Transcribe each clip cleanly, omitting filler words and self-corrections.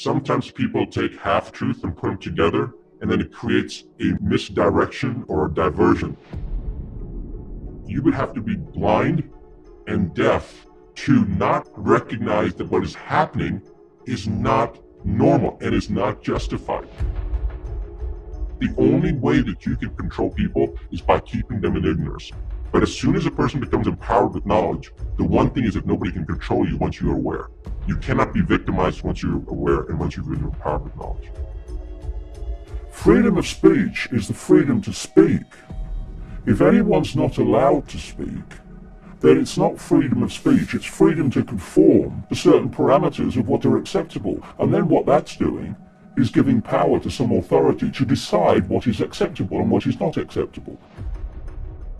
sometimes people take half-truth and put them together, and then it creates a misdirection or a diversion. You would have to be blind and deaf to not recognize that what is happening is not normal and is not justified. The only way that you can control people is by keeping them in ignorance. But as soon as a person becomes empowered with knowledge, the one thing is that nobody can control you once you are aware. You cannot be victimized once you're aware and once you've been empowered with knowledge. Freedom of speech is the freedom to speak. If anyone's not allowed to speak, then it's not freedom of speech, it's freedom to conform to certain parameters of what are acceptable. And then what that's doing is giving power to some authority to decide what is acceptable and what is not acceptable.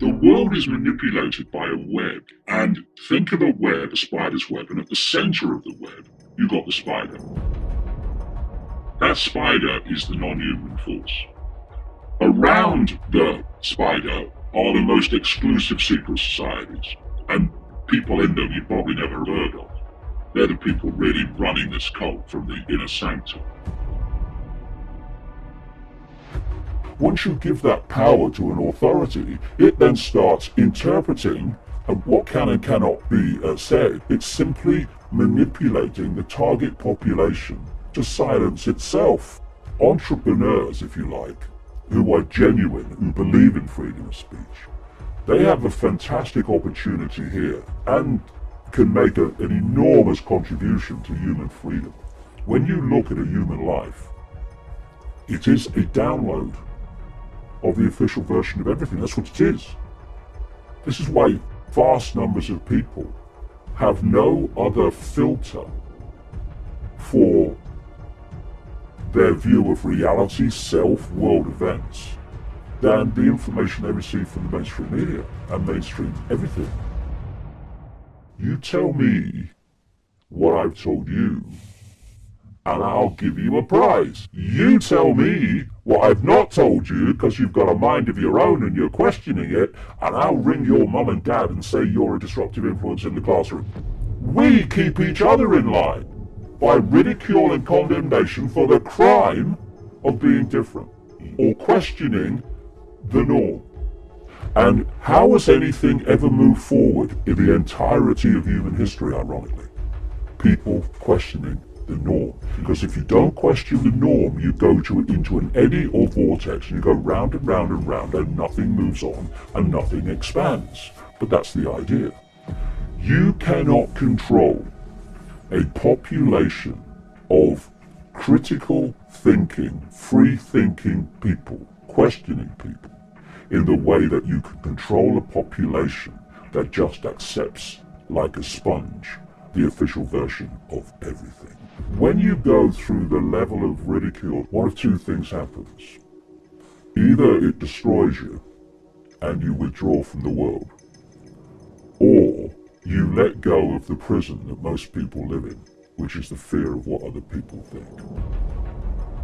The world is manipulated by a web, and think of a web, a spider's web, and at the center of the web, you've got the spider. That spider is the non-human force. Around the spider are the most exclusive secret societies, and people in them you probably never heard of. They're the people really running this cult from the inner sanctum. Once you give that power to an authority, it then starts interpreting what can and cannot be said. It's simply manipulating the target population to silence itself. Entrepreneurs, if you like, who are genuine, who believe in freedom of speech, they have a fantastic opportunity here and can make an enormous contribution to human freedom. When you look at a human life, it is a download of the official version of everything. That's what it is. This is why vast numbers of people have no other filter for their view of reality, self, world events, than the information they receive from the mainstream media and mainstream everything. You tell me what I've told you, and I'll give you a prize. You tell me what I've not told you because you've got a mind of your own and you're questioning it, and I'll ring your mum and dad and say you're a disruptive influence in the classroom. We keep each other in line by ridicule and condemnation for the crime of being different or questioning the norm. And how has anything ever moved forward in the entirety of human history, ironically? People questioning the norm. Because if you don't question the norm, you go into an eddy or vortex and you go round and round and round and nothing moves on and nothing expands. But that's the idea. You cannot control a population of critical thinking, free-thinking people, questioning people, in the way that you can control a population that just accepts, like a sponge, the official version of everything. When you go through the level of ridicule, one of two things happens. Either it destroys you and you withdraw from the world, or you let go of the prison that most people live in, which is the fear of what other people think.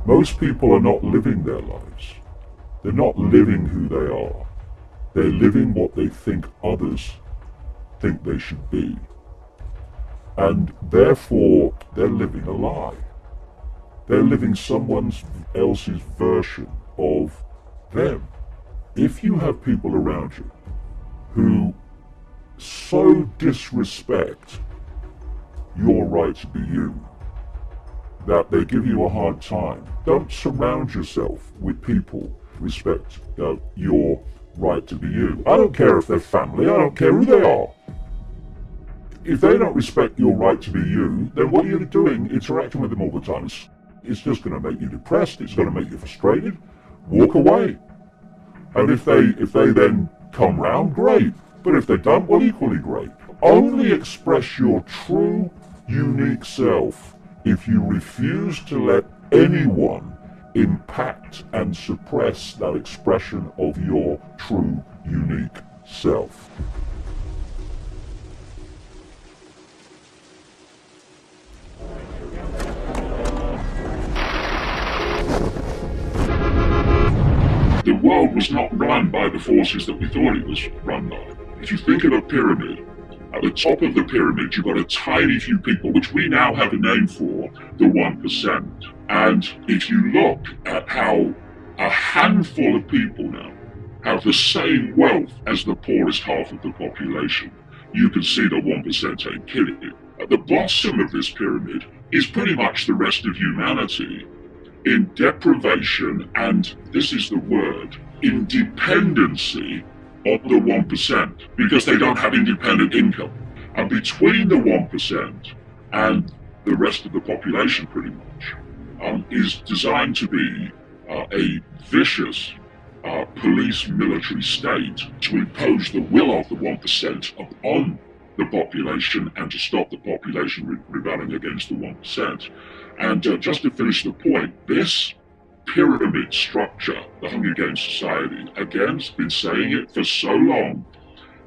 Most people are not living their lives. They're not living who they are. They're living what they think others think they should be. And therefore, they're living a lie. They're living someone else's version of them. If you have people around you who so disrespect your right to be you that they give you a hard time, don't surround yourself with people who respect your right to be you. I don't care if they're family, I don't care who they are. If they don't respect your right to be you, then what you're doing, interacting with them all the time, it's just going to make you depressed, it's going to make you frustrated. Walk away. And if they then come round, great. But if they don't, well, equally great. Only express your true, unique self if you refuse to let anyone impact and suppress that expression of your true, unique self. The world was not run by the forces that we thought it was run by. If you think of a pyramid, at the top of the pyramid you've got a tiny few people, which we now have a name for, the 1%. And if you look at how a handful of people now have the same wealth as the poorest half of the population, you can see the 1% ain't killing it. At the bottom of this pyramid is pretty much the rest of humanity in deprivation, and this is the word, in dependency of the 1%, because they don't have independent income. And between the 1% and the rest of the population, pretty much, is designed to be a vicious police military state to impose the will of the 1% upon the population and to stop the population rebelling against the 1%. And just to finish the point, this pyramid structure, the Hunger Games Society, again, has been saying it for so long,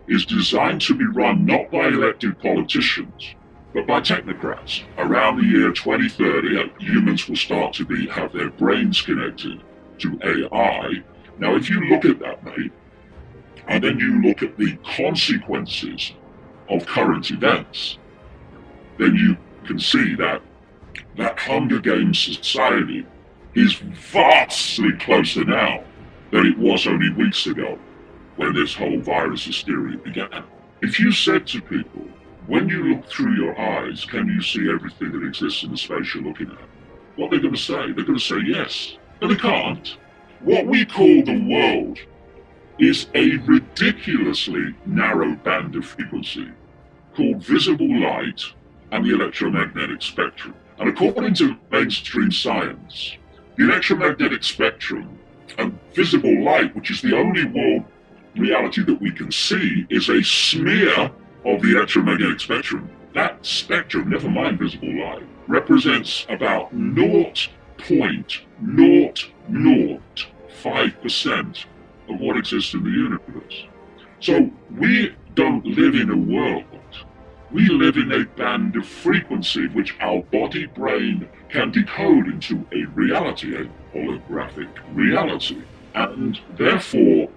is designed to be run not by elected politicians, but by technocrats. Around the year 2030, humans will start to have their brains connected to AI. Now, if you look at that, mate, and then you look at the consequences of current events, then you can see that that Hunger Games society is vastly closer now than it was only weeks ago when this whole virus hysteria began. If you said to people, when you look through your eyes, can you see everything that exists in the space you're looking at? What are they going to say? They're going to say yes, but they can't. What we call the world is a ridiculously narrow band of frequency called visible light and the electromagnetic spectrum. And according to mainstream science, the electromagnetic spectrum and visible light, which is the only world reality that we can see, is a smear of the electromagnetic spectrum. That spectrum, never mind visible light, represents about 0.005% of what exists in the universe. So we don't live in a world. We live in a band of frequency which our body brain can decode into a reality, a holographic reality. And therefore,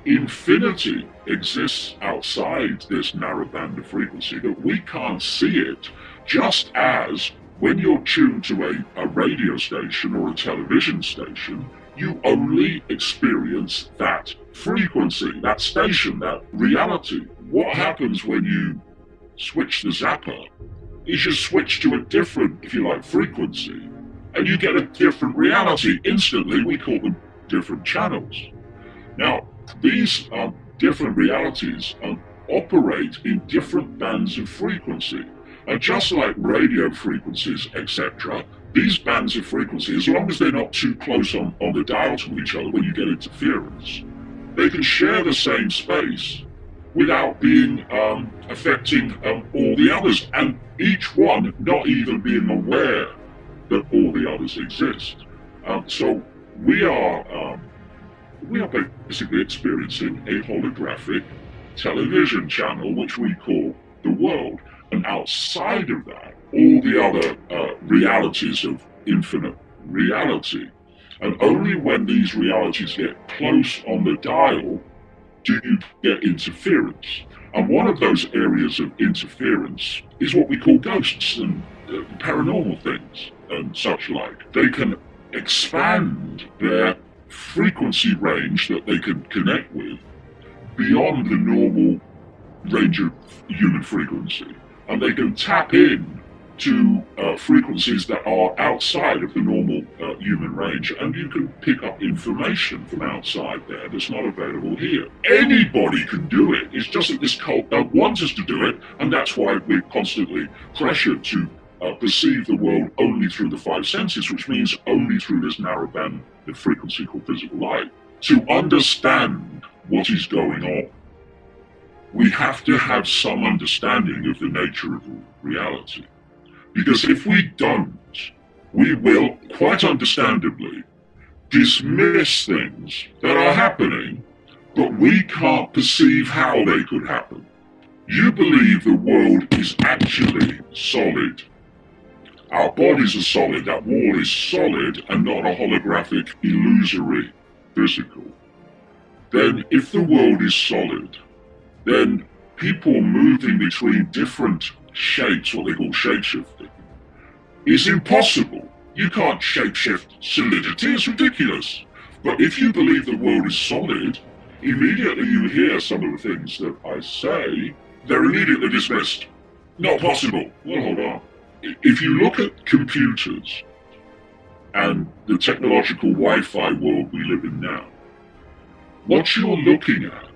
infinity exists outside this narrow band of frequency, that we can't see it, just as when you're tuned to a radio station or a television station, you only experience that frequency, that station, that reality. What happens when you switch the zapper is you switch to a different, if you like, frequency, and you get a different reality instantly. We call them different channels. Now, these different realities operate in different bands of frequency. And just like radio frequencies, etc., these bands of frequency, as long as they're not too close on the dial to each other when you get interference, they can share the same space without being affecting all the others, and each one not even being aware that all the others exist. So we are basically experiencing a holographic television channel, which we call the world. And outside of that, all the other realities of infinite reality. And only when these realities get close on the dial do you get interference. And one of those areas of interference is what we call ghosts and paranormal things and such like. They can expand their frequency range that they can connect with beyond the normal range of human frequency. And they can tap in to frequencies that are outside of the normal human range, and you can pick up information from outside there that's not available here. Anybody can do it. It's just that this cult don't want us to do it, and that's why we're constantly pressured to perceive the world only through the five senses, which means only through this narrow band of frequency called visible light. To understand what is going on, we have to have some understanding of the nature of reality. Because if we don't, we will, quite understandably, dismiss things that are happening, but we can't perceive how they could happen. You believe the world is actually solid. Our bodies are solid, that wall is solid and not a holographic, illusory, physical. Then if the world is solid, then people moving between different shapes, what they call shapeshifting, is impossible. You can't shapeshift solidity, it's ridiculous. But if you believe the world is solid, immediately you hear some of the things that I say, they're immediately dismissed. Not possible. Well, hold on. If you look at computers and the technological Wi-Fi world we live in now, what you're looking at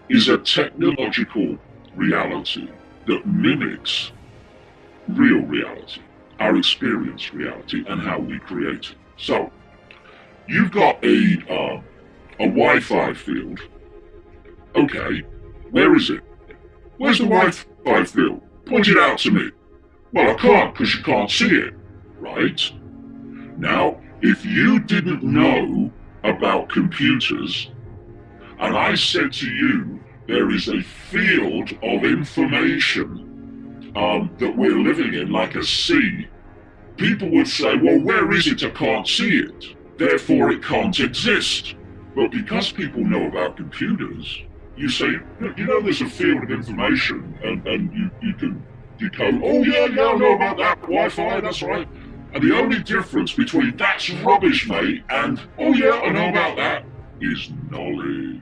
is a technological reality that mimics real reality, our experienced reality, and how we create it. So, you've got a Wi-Fi field. Okay, where is it? Where's the Wi-Fi field? Point it out to me. Well, I can't, because you can't see it, right? Now, if you didn't know about computers, and I said to you, there is a field of information that we're living in, like a sea, people would say, well, where is it? I can't see it. Therefore, it can't exist. But because people know about computers, you say, you know, there's a field of information, and you can decode, oh yeah, I know about that Wi-Fi, that's right. And the only difference between that's rubbish, mate, and oh yeah, I know about that, is knowledge.